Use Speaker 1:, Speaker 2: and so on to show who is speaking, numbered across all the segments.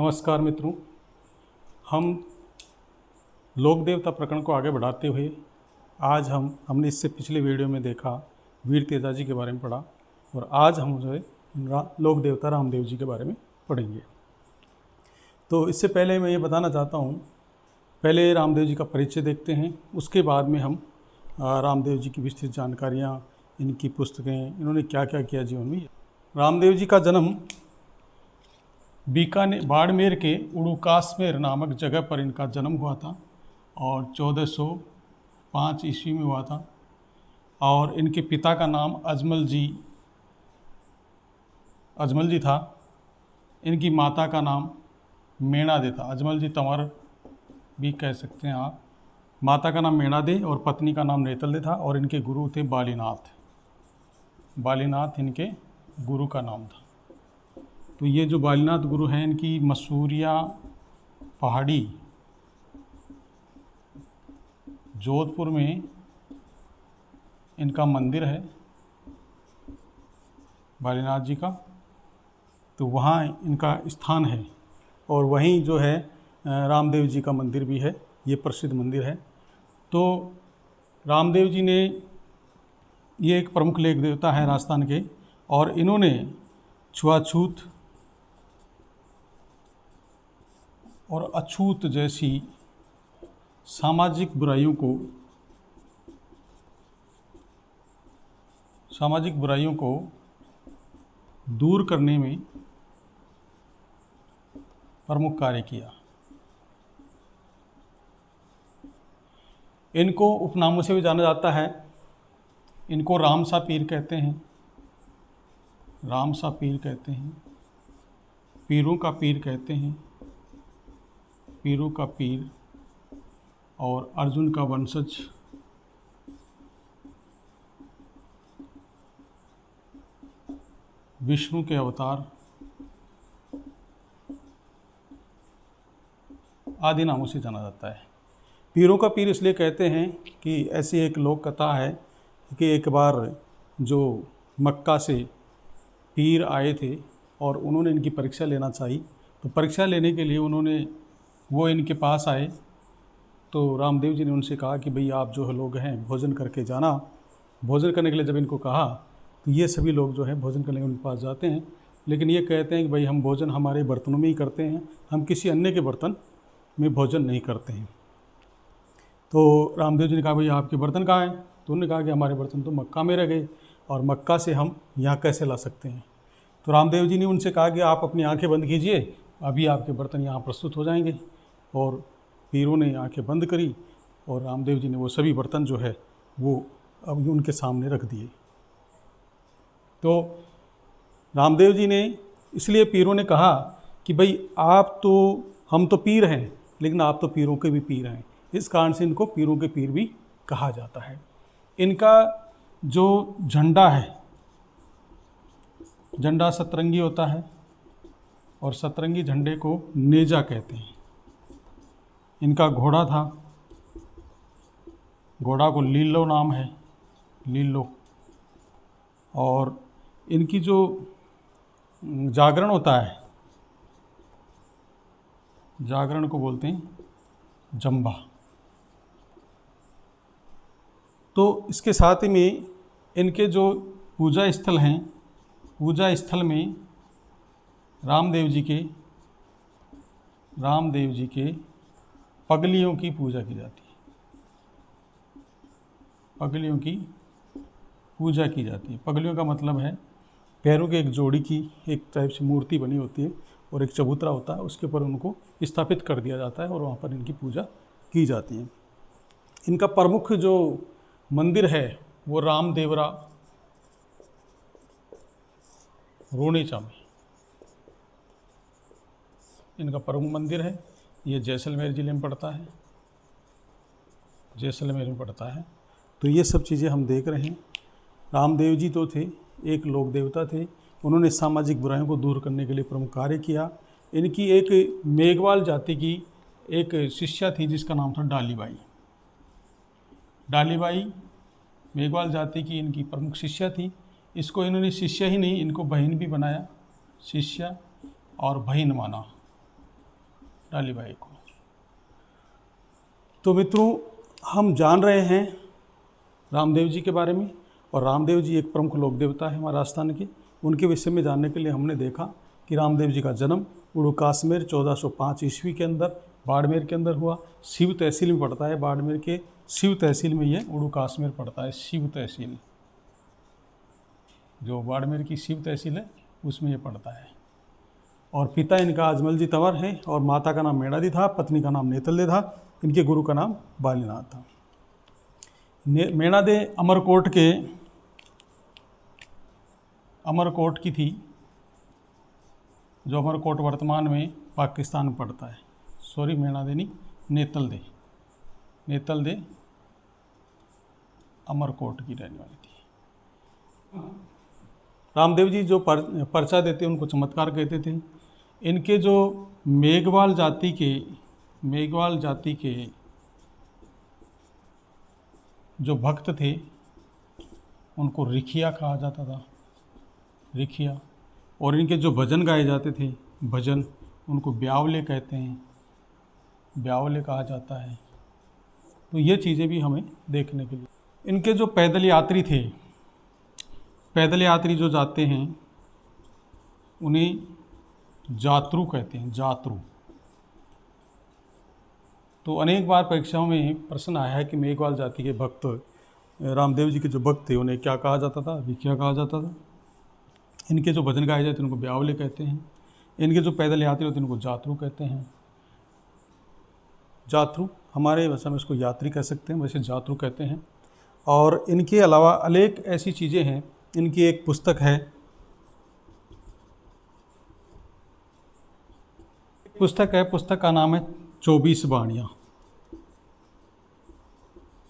Speaker 1: नमस्कार मित्रों, हम लोक देवता प्रकरण को आगे बढ़ाते हुए आज हमने इससे पिछले वीडियो में देखा वीर तेजाजी के बारे में पढ़ा और आज हम जो है लोक देवता रामदेव जी के बारे में पढ़ेंगे। तो इससे पहले मैं ये बताना चाहता हूँ, पहले रामदेव जी का परिचय देखते हैं, उसके बाद में हम रामदेव जी की विस्तृत जानकारियाँ, इनकी पुस्तकें, इन्होंने क्या क्या किया जीवन में। रामदेव जी का जन्म बीकानेर बाड़मेर के उड़ुकासमेर नामक जगह पर इनका जन्म हुआ था और 1405 ईस्वी में हुआ था। और इनके पिता का नाम अजमल जी था। इनकी माता का नाम मेणादे था। अजमल जी तंवर भी कह सकते हैं आप। माता का नाम मेणादे और पत्नी का नाम नेतलदे था और इनके गुरु थे बालीनाथ इनके गुरु का नाम था। तो ये जो बालीनाथ गुरु हैं, इनकी मसूरिया पहाड़ी जोधपुर में इनका मंदिर है बालीनाथ जी का। तो वहाँ इनका स्थान है और वहीं जो है रामदेव जी का मंदिर भी है, ये प्रसिद्ध मंदिर है। तो रामदेव जी ने, ये एक प्रमुख लेख देवता है राजस्थान के, और इन्होंने छुआछूत और अछूत जैसी सामाजिक बुराइयों को दूर करने में प्रमुख कार्य किया। इनको उपनामों से भी जाना जाता है। इनको रामसा पीर कहते हैं, पीरों का पीर कहते हैं, पीरों का पीर, और अर्जुन का वंशज, विष्णु के अवतार आदि नामों से जाना जाता है। पीरों का पीर इसलिए कहते हैं कि ऐसी एक लोक कथा है कि एक बार जो मक्का से पीर आए थे और उन्होंने इनकी परीक्षा लेना चाही। तो परीक्षा लेने के लिए वो इनके पास आए। तो रामदेव जी ने उनसे कहा कि भाई आप जो लोग हैं भोजन करके जाना। भोजन करने के लिए जब इनको कहा तो ये सभी लोग जो है भोजन करने के उनके पास जाते हैं, लेकिन ये कहते हैं कि भाई हम भोजन हमारे बर्तनों में ही करते हैं, हम किसी अन्य के बर्तन में भोजन नहीं करते हैं। तो रामदेव जी ने कहा भाई आपके बर्तन कहाँ हैं? तो उन्होंने कहा कि हमारे बर्तन तो मक्का में रह गए और मक्का से हम यहाँ कैसे ला सकते हैं। तो रामदेव जी ने उनसे कहा कि आप अपनी आंखें बंद कीजिए, अभी आपके बर्तन यहाँ प्रस्तुत हो जाएंगे। और पीरों ने आंखें बंद करी और रामदेव जी ने वो सभी बर्तन जो है वो अब उनके सामने रख दिए। तो रामदेव जी ने, इसलिए पीरों ने कहा कि भाई हम तो पीर हैं, लेकिन आप तो पीरों के भी पीर हैं। इस कारण से इनको पीरों के पीर भी कहा जाता है। इनका जो झंडा है, झंडा सतरंगी होता है और सतरंगी झंडे को नेजा कहते हैं। इनका घोड़ा था, घोड़ा को लीलो नाम है, लीलो। और इनकी जो जागरण होता है, जागरण को बोलते हैं जंबा। तो इसके साथ ही में इनके जो पूजा स्थल हैं, पूजा स्थल में रामदेव जी के पगलियों की पूजा की जाती है। पगलियों की पूजा की जाती है। पगलियों का मतलब है पैरों के एक जोड़ी की एक टाइप से मूर्ति बनी होती है और एक चबूतरा होता है, उसके ऊपर उनको स्थापित कर दिया जाता है और वहाँ पर इनकी पूजा की जाती है। इनका प्रमुख जो मंदिर है वो रामदेवरा रोनेचा में इनका प्रमुख मंदिर है। ये जैसलमेर ज़िले में पड़ता है, जैसलमेर में पड़ता है। तो ये सब चीज़ें हम देख रहे हैं। रामदेव जी तो थे, एक लोक देवता थे। उन्होंने सामाजिक बुराइयों को दूर करने के लिए प्रमुख कार्य किया। इनकी एक मेघवाल जाति की एक शिष्या थी जिसका नाम था डालीबाई मेघवाल जाति की इनकी प्रमुख शिष्या थी। इसको इन्होंने शिष्या ही नहीं, इनको बहन भी बनाया, शिष्या और बहन माना। डालीबाई को। तो मित्रों, हम जान रहे हैं रामदेव जी के बारे में, और रामदेव जी एक प्रमुख लोक देवता है हमारे राजस्थान के। उनके विषय में जानने के लिए हमने देखा कि रामदेव जी का जन्म उड़ूकास में 1405 ईस्वी के अंदर बाड़मेर के अंदर हुआ। शिव तहसील में पड़ता है, बाड़मेर के शिव तहसील में ये उड़ूकास में पड़ता है। शिव तहसील, जो बाड़मेर की शिव तहसील है उसमें ये पड़ता है। और पिता इनका अजमल जी तंवर है और माता का नाम मेणादी था, पत्नी का नाम नेतलदे था, इनके गुरु का नाम बालीनाथ था। मेणादे अमरकोट की थी, जो अमरकोट वर्तमान में पाकिस्तान में पड़ता है। सॉरी, मेणादे नहीं, नेतलदे अमरकोट की रहने वाली थी। रामदेव जी जो पर्चा देते उनको चमत्कार कहते थे। इनके जो मेघवाल जाति के जो भक्त थे उनको रिखिया कहा जाता था, रिखिया। और इनके जो भजन गाए जाते थे, भजन, उनको ब्यावले कहते हैं, ब्यावले कहा जाता है। तो ये चीज़ें भी हमें देखने के लिए। इनके जो पैदल यात्री थे, पैदल यात्री जो जाते हैं उन्हें जात्रु कहते हैं, जात्रु। तो अनेक बार परीक्षाओं में प्रश्न आया है कि मेघवाल जाति के भक्त, रामदेव जी के जो भक्त थे उन्हें क्या कहा जाता था, रिखिया कहा जाता था। इनके जो भजन गाए जाते हैं उनको ब्यावले कहते हैं। इनके जो पैदल यात्री होते हैं उनको जात्रु कहते हैं। जात्रु, हमारे भाषा में इसको यात्री कह सकते हैं, वैसे जात्रु कहते हैं। और इनके अलावा अनेक ऐसी चीज़ें हैं। इनकी एक पुस्तक है, पुस्तक का नाम है 24 बाणियाँ।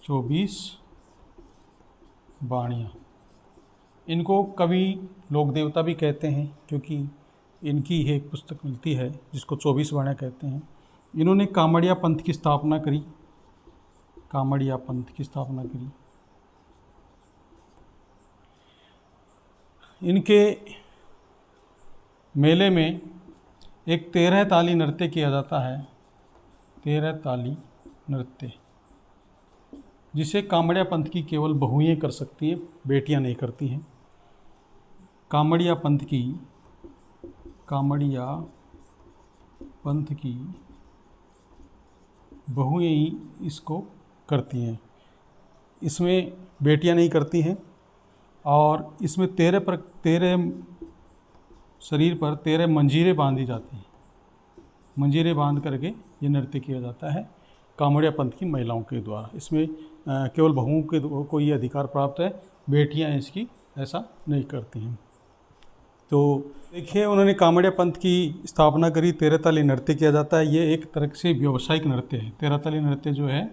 Speaker 1: 24 बाणियाँ। इनको कवि लोक देवता भी कहते हैं, क्योंकि इनकी एक पुस्तक मिलती है जिसको 24 बाणियाँ कहते हैं। इन्होंने कामड़िया पंथ की स्थापना करी, कामड़िया पंथ की स्थापना करी। इनके मेले में एक 13 ताली नृत्य किया जाता है, 13 ताली नृत्य, जिसे कामड़िया पंथ की केवल बहुएं कर सकती हैं, बेटियां नहीं करती हैं। कामड़िया पंथ की बहुएं ही इसको करती हैं, इसमें बेटियां नहीं करती हैं। और इसमें 13 शरीर पर 13 मंजीरें बांधी जाती हैं। मंजीरें बांध करके ये नृत्य किया जाता है कामड़िया पंथ की महिलाओं के द्वारा। इसमें केवल बहुओं के को ये अधिकार प्राप्त है, बेटियां इसकी ऐसा नहीं करती हैं। तो देखिए, उन्होंने कामड़िया पंथ की स्थापना करी, 13 ताली नृत्य किया जाता है। ये एक तरह से व्यावसायिक नृत्य है। 13 ताली नृत्य जो है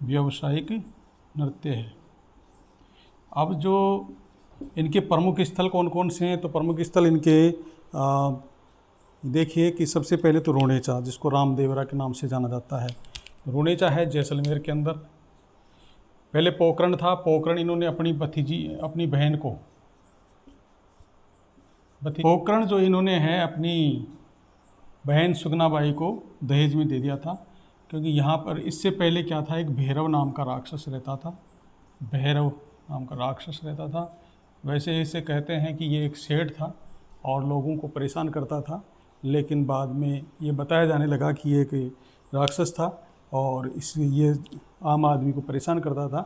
Speaker 1: व्यावसायिक नृत्य है। अब जो इनके प्रमुख स्थल कौन कौन से हैं, तो प्रमुख स्थल इनके देखिए कि सबसे पहले तो रोणेचा, जिसको रामदेवरा के नाम से जाना जाता है। रोणेचा है जैसलमेर के अंदर। पहले पोखरण था, पोखरण इन्होंने अपनी बहन को, पोखरण जो इन्होंने है अपनी बहन सुगनाबाई को दहेज में दे दिया था। क्योंकि यहाँ पर इससे पहले क्या था, एक भैरव नाम का राक्षस रहता था, भैरव नाम का राक्षस रहता था। वैसे इसे कहते हैं कि ये एक सेठ था और लोगों को परेशान करता था, लेकिन बाद में ये बताया जाने लगा कि ये एक राक्षस था और इसलिए ये आम आदमी को परेशान करता था।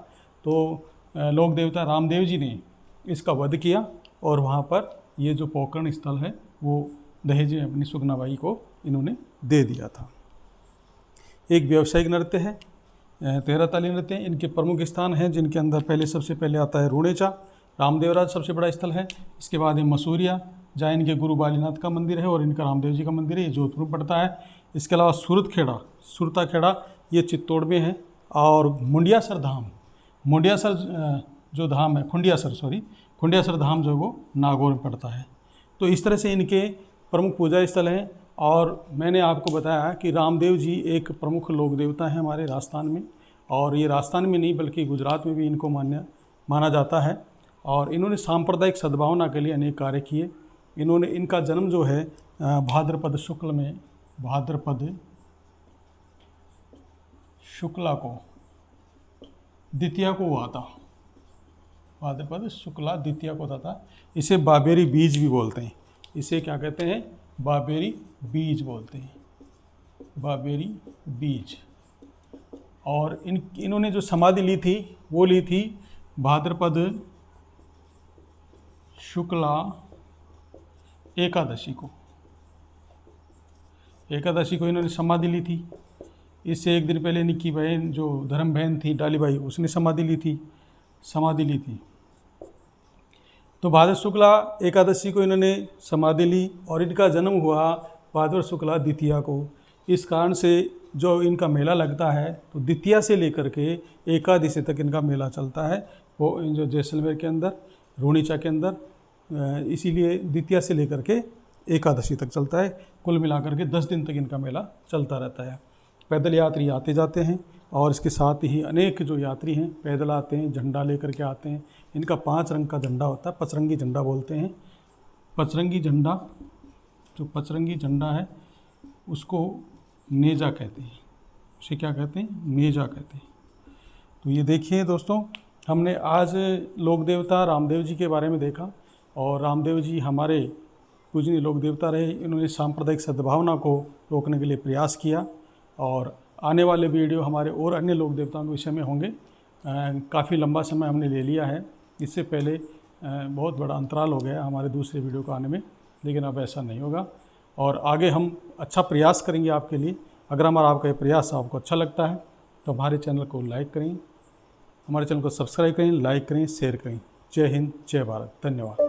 Speaker 1: तो लोक देवता रामदेव जी ने इसका वध किया और वहाँ पर ये जो पोखरण स्थल है वो दहेज में अपनी सुगनाबाई को इन्होंने दे दिया था। एक व्यावसायिक नृत्य है, 13 ताली नृत्य। इनके प्रमुख स्थान हैं जिनके अंदर सबसे पहले आता है रोणेचा, रामदेवराज सबसे बड़ा स्थल है। इसके बाद है मसूरिया, जहाँ इनके गुरु बालीनाथ का मंदिर है और इनका रामदेव जी का मंदिर है, ये जोधपुर पड़ता है। इसके अलावा सुरता खेड़ा ये चित्तौड़ में है। और मुंडियासर धाम, जो धाम है खुंडियासर धाम जो वो नागौर में पड़ता है। तो इस तरह से इनके प्रमुख पूजा स्थल हैं। और मैंने आपको बताया कि रामदेव जी एक प्रमुख लोक देवता हैं हमारे राजस्थान में, और ये राजस्थान में नहीं बल्कि गुजरात में भी इनको माना जाता है। और इन्होंने सांप्रदायिक सद्भावना के लिए अनेक कार्य किए। इनका जन्म जो है भाद्रपद शुक्ला को द्वितीया को हुआ था, भाद्रपद शुक्ला द्वितीया को होता था। इसे बाबेरी बीज भी बोलते हैं। इसे क्या कहते हैं? बाबेरी बीज बोलते हैं, बाबेरी बीज। और इन्होंने जो समाधि ली थी वो ली थी भाद्रपद शुक्ला एकादशी को। एकादशी को इन्होंने समाधि ली थी। इससे एक दिन पहले इनकी बहन जो धर्म बहन थी डालीबाई, उसने समाधि ली थी। तो भाद्र शुक्ला एकादशी को इन्होंने समाधि ली और इनका जन्म हुआ भाद्र शुक्ला द्वितीया को। इस कारण से जो इनका मेला लगता है तो द्वितीया से लेकर के एकादशी तक इनका मेला चलता है, वो जो जैसलमेर के अंदर रूणीचा के अंदर, इसीलिए द्वितीया से लेकर के एकादशी तक चलता है। कुल मिलाकर के 10 दिन तक इनका मेला चलता रहता है। पैदल यात्री आते जाते हैं और इसके साथ ही अनेक जो यात्री हैं पैदल आते हैं, झंडा लेकर के आते हैं। इनका 5 रंग का झंडा होता है, पचरंगी झंडा बोलते हैं। पचरंगी झंडा, जो पचरंगी झंडा है उसको नेजा कहते हैं। उसे क्या कहते हैं? नेजा कहते हैं। तो ये देखिए दोस्तों, हमने आज लोक देवता रामदेव जी के बारे में देखा। और रामदेव जी हमारे पूजनीय लोक देवता रहे। इन्होंने सांप्रदायिक सद्भावना को रोकने के लिए प्रयास किया। और आने वाले वीडियो हमारे और अन्य लोक देवताओं के विषय में होंगे। काफ़ी लंबा समय हमने ले लिया है, इससे पहले बहुत बड़ा अंतराल हो गया हमारे दूसरे वीडियो को आने में, लेकिन अब ऐसा नहीं होगा। और आगे हम अच्छा प्रयास करेंगे आपके लिए। अगर हमारा आपका ये प्रयास आपको अच्छा लगता है तो हमारे चैनल को लाइक करें, हमारे चैनल को सब्सक्राइब करें, लाइक करें, शेयर करें। जय हिंद, जय भारत, धन्यवाद।